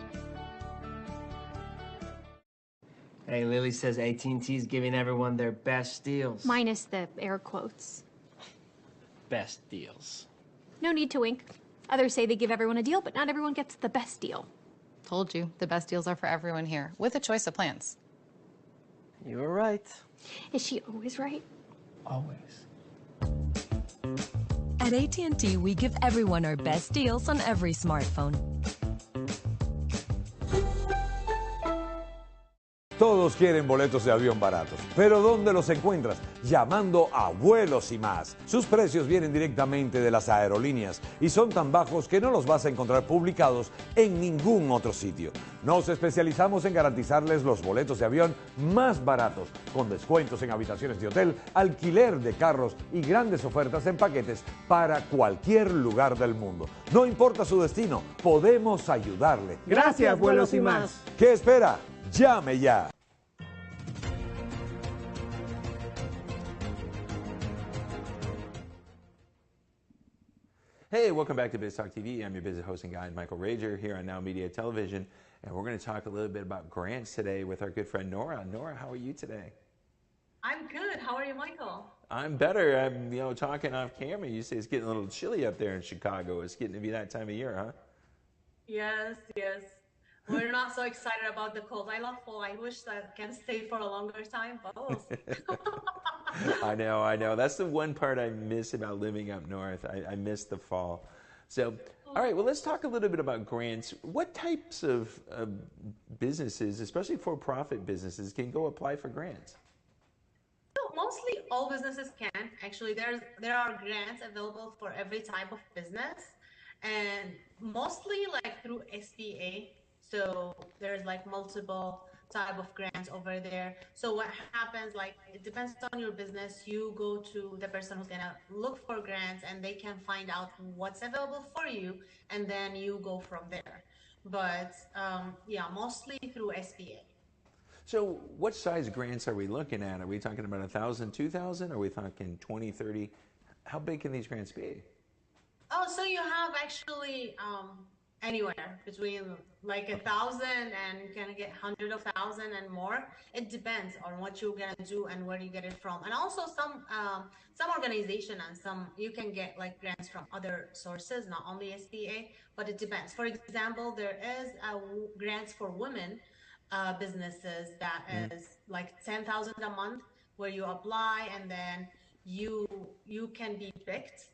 Hey, Lily says AT&T is giving everyone their best deals. Minus the air quotes. Best deals. No need to wink. Others say they give everyone a deal, but not everyone gets the best deal. Told you, the best deals are for everyone here, with a choice of plans. You were right. Is she always right? Always. At AT&T, we give everyone our best deals on every smartphone. Todos quieren boletos de avión baratos, pero ¿dónde los encuentras? Llamando a Vuelos y Más. Sus precios vienen directamente de las aerolíneas y son tan bajos que no los vas a encontrar publicados en ningún otro sitio. Nos especializamos en garantizarles los boletos de avión más baratos, con descuentos en habitaciones de hotel, alquiler de carros y grandes ofertas en paquetes para cualquier lugar del mundo. No importa su destino, podemos ayudarle. Gracias, Vuelos y Más. ¿Qué espera? ¡Llame ya! Hey, welcome back to Biz Talk TV. I'm your business host and guide, Michael Rager, here on NowMedia Television. And we're going to talk a little bit about grants today with our good friend Nora. Nora, how are you today? I'm good. How are you, Michael? I'm better. I'm, talking off camera. You say it's getting a little chilly up there in Chicago. It's getting to be that time of year, huh? Yes. We're not so excited about the cold. I love fall. I wish that I can stay for a longer time, but we'll see. I know. That's the one part I miss about living up north. I miss the fall. So, all right, well, let's talk a little bit about grants. What types of businesses, especially for-profit businesses, can go apply for grants? So mostly all businesses can. Actually, there are grants available for every type of business, and mostly like through SBA. So there's like multiple type of grants over there. So what happens, like, it depends on your business. You go to the person who's gonna look for grants, and they can find out what's available for you, and then you go from there. But yeah, mostly through SBA. So what size grants are we looking at? Are we talking about 1,000, 2,000? Are we talking 20, 30? How big can these grants be? Oh, so you have actually anywhere between like 1,000 and you can get 100,000 and more. It depends on what you're gonna do and where you get it from. And also some organization and some you can get like grants from other sources, not only SBA, but it depends. For example, there is grants for women businesses that is like 10,000 a month, where you apply and then you can be picked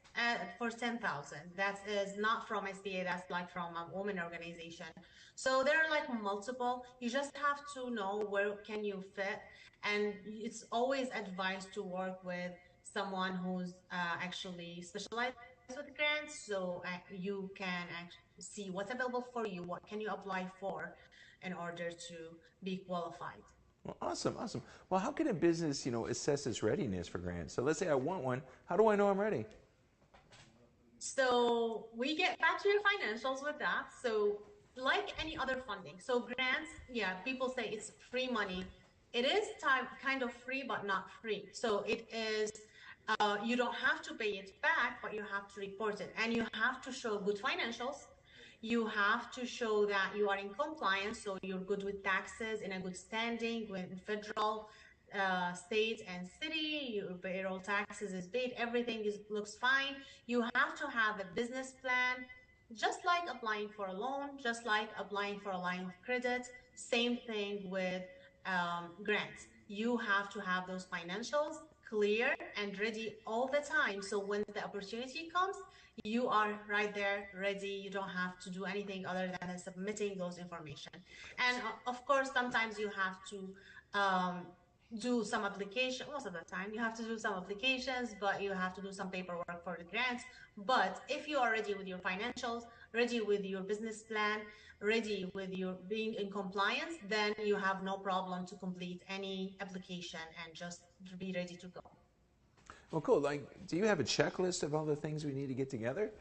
for 10,000. That is not from SBA. That's like from a women organization. So there are like multiple. You just have to know where can you fit, and it's always advised to work with someone who's actually specialized with grants, so you can see what's available for you. What can you apply for in order to be qualified? Well, awesome. Well, how can a business, assess its readiness for grants? So let's say I want one. How do I know I'm ready? So we get back to your financials with that. So like any other funding, so grants, yeah, people say it's free money. It is kind of free, but not free. So it is, you don't have to pay it back, but you have to report it. And you have to show good financials. You have to show that you are in compliance, so you're good with taxes, in a good standing with federal, state, and city. Your payroll taxes is paid. Everything looks fine. You have to have a business plan, just like applying for a loan, just like applying for a line of credit. Same thing with grants. You have to have those financials clear and ready all the time. So when the opportunity comes, you are right there, ready. You don't have to do anything other than submitting those information. And of course, sometimes you have to do some application. Most of the time, you have to do some applications, but you have to do some paperwork for the grants. But if you are ready with your financials, ready with your business plan, ready with your being in compliance, then you have no problem to complete any application and just be ready to go. Well, cool. Like, do you have a checklist of all the things we need to get together?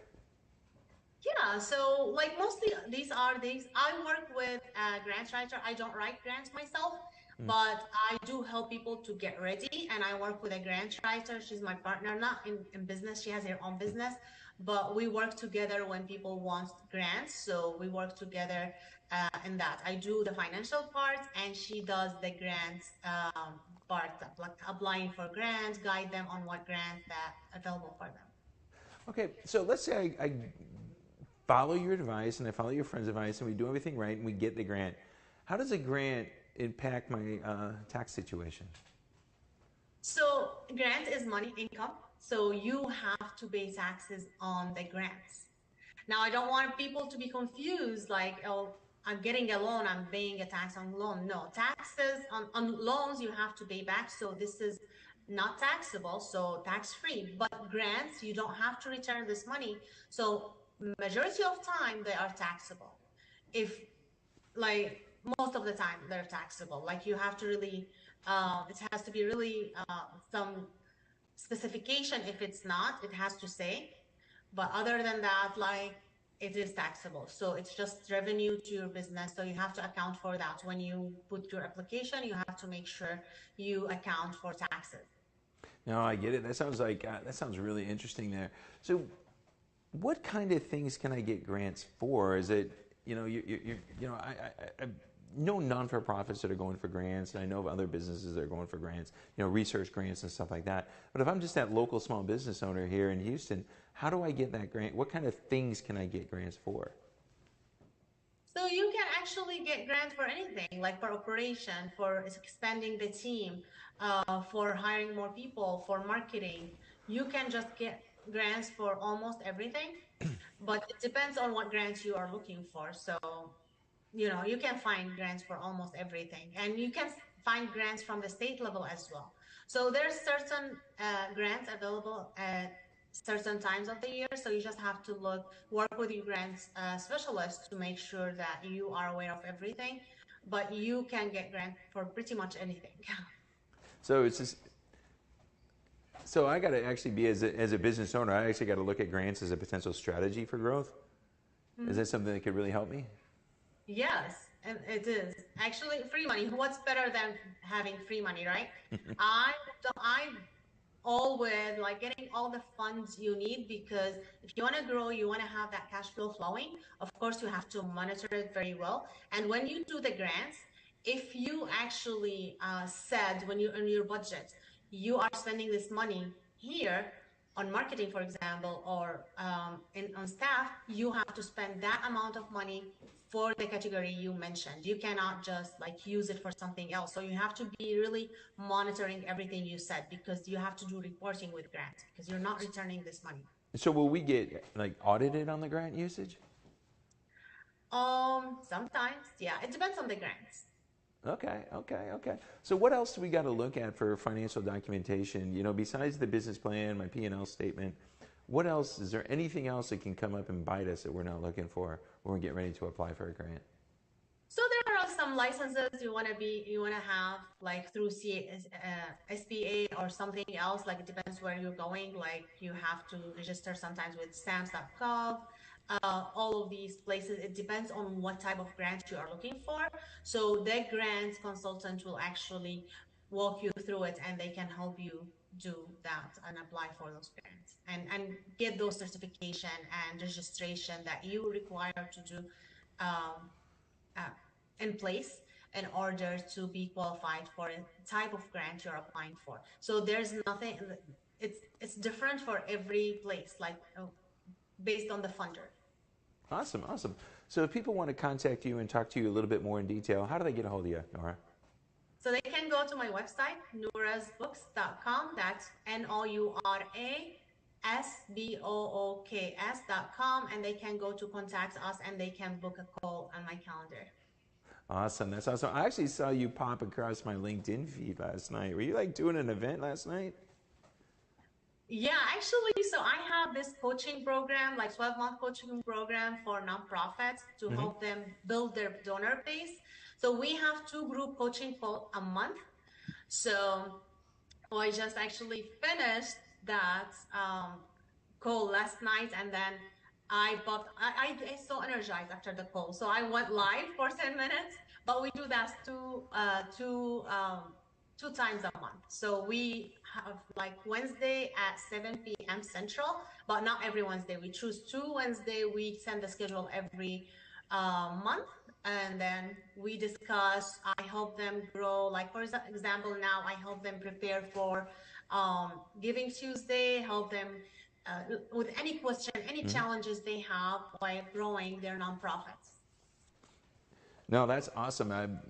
Yeah, so like mostly these are things. I work with a grant writer. I don't write grants myself, but I do help people to get ready, and I work with a grant writer. She's my partner, not in business. She has her own business, but we work together when people want grants. So we work together in that. I do the financial part, and she does the grants part, like applying for grants, guide them on what grants that are available for them. Okay, so let's say I follow your advice and I follow your friend's advice and we do everything right and we get the grant. How does a grant impact my tax situation? So grant is money, income. So you have to pay taxes on the grants. Now, I don't want people to be confused, like, oh, I'm getting a loan, I'm paying a tax on loan. No, taxes on loans you have to pay back. So this is not taxable, so tax-free. But grants, you don't have to return this money. So majority of time they are taxable. If, like, most of the time they're taxable. Like, you have to really, it has to be really some specification. If it's not, it has to say. But other than that, like, it is taxable. So it's just revenue to your business. So you have to account for that. When you put your application, you have to make sure you account for taxes. No, I get it. That sounds like, that sounds really interesting there. So what kind of things can I get grants for? Is it, I know non-for-profits that are going for grants, and I know of other businesses that are going for grants, research grants and stuff like that. But if I'm just that local small business owner here in Houston, how do I get that grant? What kind of things can I get grants for? So you can actually get grants for anything, like for operation, for expanding the team, for hiring more people, for marketing. You can just get grants for almost everything, but it depends on what grants you are looking for. So, you can find grants for almost everything, and you can find grants from the state level as well. So there's certain grants available at certain times of the year. So you just have to work with your grants specialist to make sure that you are aware of everything. But you can get grant for pretty much anything. So it's just, so I got to actually be, as a business owner, I actually got to look at grants as a potential strategy for growth. Is that something that could really help me? Yes, and it is. Actually, free money. What's better than having free money, right? I all with like getting all the funds you need, because if you want to grow, you want to have that cash flow flowing. Of course, you have to monitor it very well. And when you do the grants, if you actually said when you're in your budget, you are spending this money here on marketing, for example, or on staff, you have to spend that amount of money for the category you mentioned. You cannot just like use it for something else. So you have to be really monitoring everything you said, because you have to do reporting with grants, because you're not returning this money. So will we get like audited on the grant usage? Sometimes, yeah, it depends on the grants. Okay. So what else do we got to look at for financial documentation? Besides the business plan, my P&L statement, what else, is there anything else that can come up and bite us that we're not looking for when we get ready to apply for a grant? So there are some licenses you want to have, like through SBA or something else. Like it depends where you're going. Like you have to register sometimes with stamps.gov. All of these places, it depends on what type of grant you are looking for. So the grant consultant will actually walk you through it, and they can help you do that and apply for those grants and get those certification and registration that you require to do in place in order to be qualified for a type of grant you're applying for. So there's nothing, it's different for every place, like based on the funder. Awesome. So if people want to contact you and talk to you a little bit more in detail, how do they get a hold of you, Nora? So they can go to my website, nourasbooks.com. That's NOURASBOOKS.com, and they can go to contact us and they can book a call on my calendar. Awesome. That's awesome. I actually saw you pop across my LinkedIn feed last night. Were you like doing an event last night? Yeah, actually, so I have this coaching program, like 12-month coaching program for nonprofits to help them build their donor base. So we have 2 group coaching calls a month. So I just actually finished that call last night, and then I so energized after the call. So I went live for 10 minutes, but we do that two times a month. So we have like Wednesday at 7 p.m. Central, but not every Wednesday. We choose 2 Wednesday. We send the schedule every month, and then we discuss. I help them grow. Like for example, now I help them prepare for Giving Tuesday, help them with any question, any challenges they have while growing their nonprofits. No, that's awesome. I'm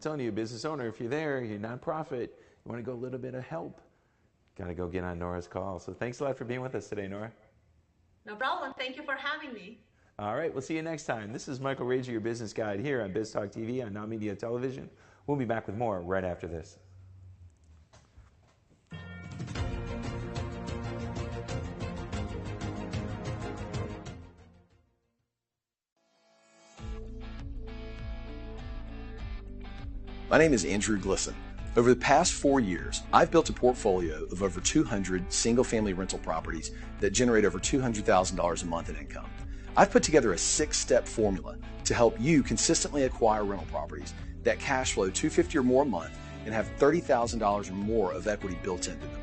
telling you, business owner, if you're there, you're a nonprofit, you want to go a little bit of help, got to go get on Nora's call. So thanks a lot for being with us today, Nora. No problem. Thank you for having me. All right, we'll see you next time. This is Michael Rager, your business guide here on Biz Talk TV on NowMedia Television. We'll be back with more right after this. My name is Andrew Glisson. Over the past 4 years, I've built a portfolio of over 200 single-family rental properties that generate over $200,000 a month in income. I've put together a 6-step formula to help you consistently acquire rental properties that cash flow $250,000 or more a month and have $30,000 or more of equity built into them.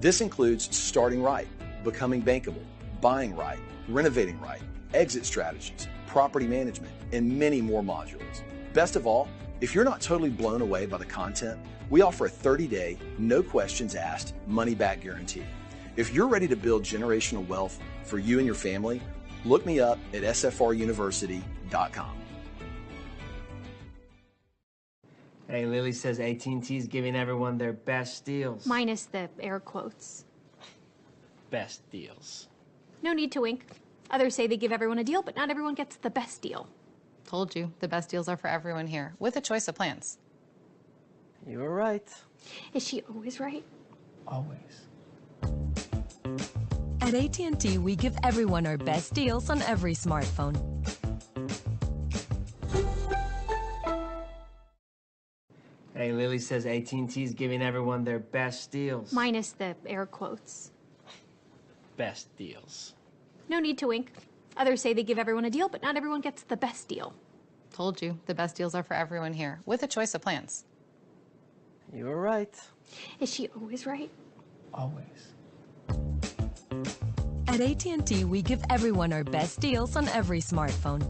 This includes starting right, becoming bankable, buying right, renovating right, exit strategies, property management, and many more modules. Best of all, if you're not totally blown away by the content, we offer a 30-day, no questions asked, money-back guarantee. If you're ready to build generational wealth for you and your family, look me up at sfruniversity.com. Hey, Lily says AT&T's giving everyone their best deals. Minus the air quotes. Best deals. No need to wink. Others say they give everyone a deal, but not everyone gets the best deal. Told you, the best deals are for everyone here, with a choice of plans. You were right. Is she always right? Always. At AT&T, we give everyone our best deals on every smartphone. Hey, Lily says AT&T's giving everyone their best deals. Minus the air quotes. Best deals. No need to wink. Others say they give everyone a deal, but not everyone gets the best deal. Told you, the best deals are for everyone here, with a choice of plans. You were right. Is she always right? Always. At AT&T, we give everyone our best deals on every smartphone.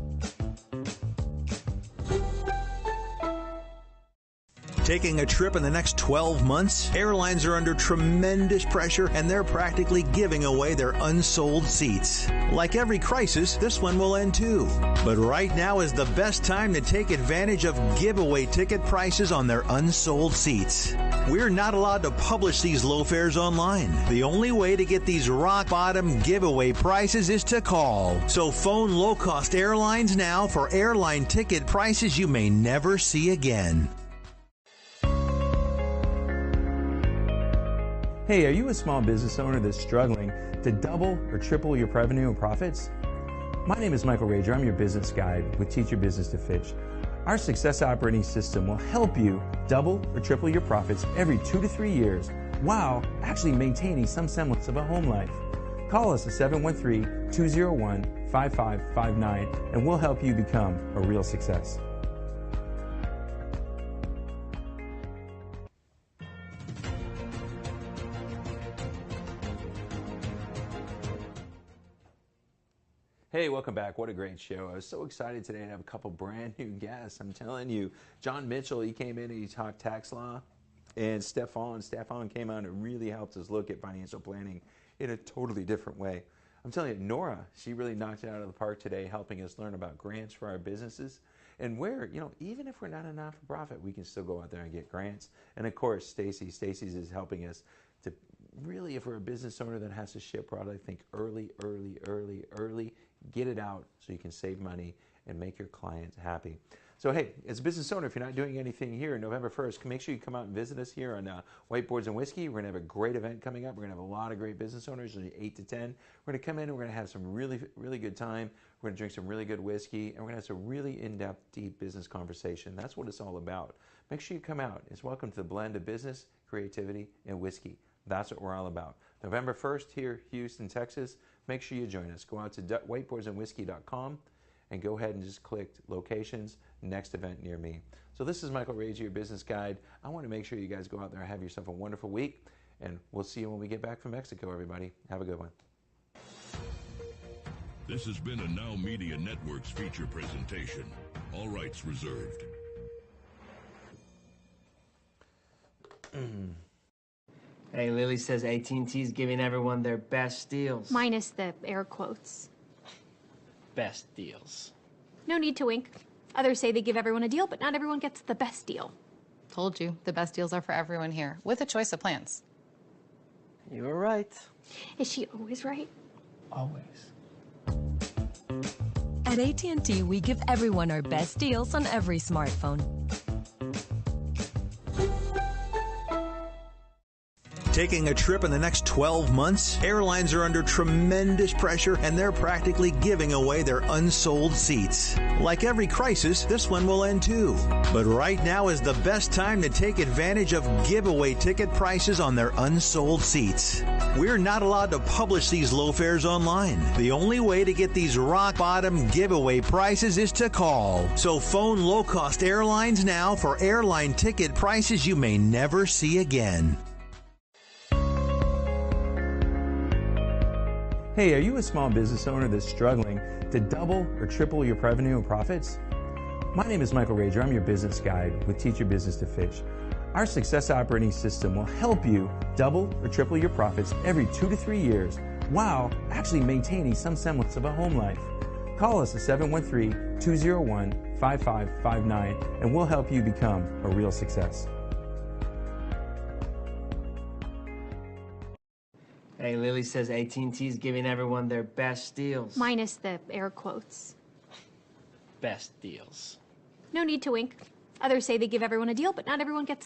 Taking a trip in the next 12 months? Airlines are under tremendous pressure and they're practically giving away their unsold seats. Like every crisis, this one will end too. But right now is the best time to take advantage of giveaway ticket prices on their unsold seats. We're not allowed to publish these low fares online. The only way to get these rock bottom giveaway prices is to call. So phone low-cost airlines now for airline ticket prices you may never see again. Hey, are you a small business owner that's struggling to double or triple your revenue and profits? My name is Michael Rager. I'm your business guide with Teach Your Business to Fish. Our success operating system will help you double or triple your profits every 2 to 3 years while actually maintaining some semblance of a home life. Call us at 713-201-5559 and we'll help you become a real success. Hey, welcome back. What a great show. I was so excited today to have a couple brand new guests. I'm telling you, John Mitchell, he came in and he talked tax law, and Stefan came on and really helped us look at financial planning in a totally different way. I'm telling you, Nora, she really knocked it out of the park today, helping us learn about grants for our businesses and where, even if we're not a not-for-profit, we can still go out there and get grants. And of course, Stacy's is helping us to really, if we're a business owner that has to ship product, think early, get it out so you can save money and make your clients happy. So hey, as a business owner, if you're not doing anything here, November 1st, make sure you come out and visit us here on Whiteboards and Whiskey. We're going to have a great event coming up. We're going to have a lot of great business owners, 8 to 10. We're going to come in and we're going to have some really, really good time. We're going to drink some really good whiskey, and we're going to have some really in-depth, deep business conversation. That's what it's all about. Make sure you come out. It's welcome to the blend of business, creativity, and whiskey. That's what we're all about. November 1st here, Houston, Texas. Make sure you join us. Go out to whiteboardsandwhiskey.com and go ahead and just click locations, next event near me. So this is Michael Rager, your business guide. I want to make sure you guys go out there and have yourself a wonderful week, and we'll see you when we get back from Mexico, everybody. Have a good one. This has been a NowMedia Networks feature presentation. All rights reserved. Hey, Lily says AT&T's giving everyone their best deals. Minus the air quotes. Best deals. No need to wink. Others say they give everyone a deal, but not everyone gets the best deal. Told you, the best deals are for everyone here, with a choice of plans. You were right. Is she always right? Always. At AT&T, we give everyone our best deals on every smartphone. Taking a trip in the next 12 months? Airlines are under tremendous pressure and they're practically giving away their unsold seats. Like every crisis, this one will end too. But right now is the best time to take advantage of giveaway ticket prices on their unsold seats. We're not allowed to publish these low fares online. The only way to get these rock bottom giveaway prices is to call. So phone low-cost airlines now for airline ticket prices you may never see again. Hey, are you a small business owner that's struggling to double or triple your revenue and profits? My name is Michael Rager. I'm your business guide with Teach Your Business to Fish. Our success operating system will help you double or triple your profits every 2 to 3 years while actually maintaining some semblance of a home life. Call us at 201-5559 and we'll help you become a real success. Hey, Lily says AT&T is giving everyone their best deals. Minus the air quotes. Best deals. No need to wink. Others say they give everyone a deal, but not everyone gets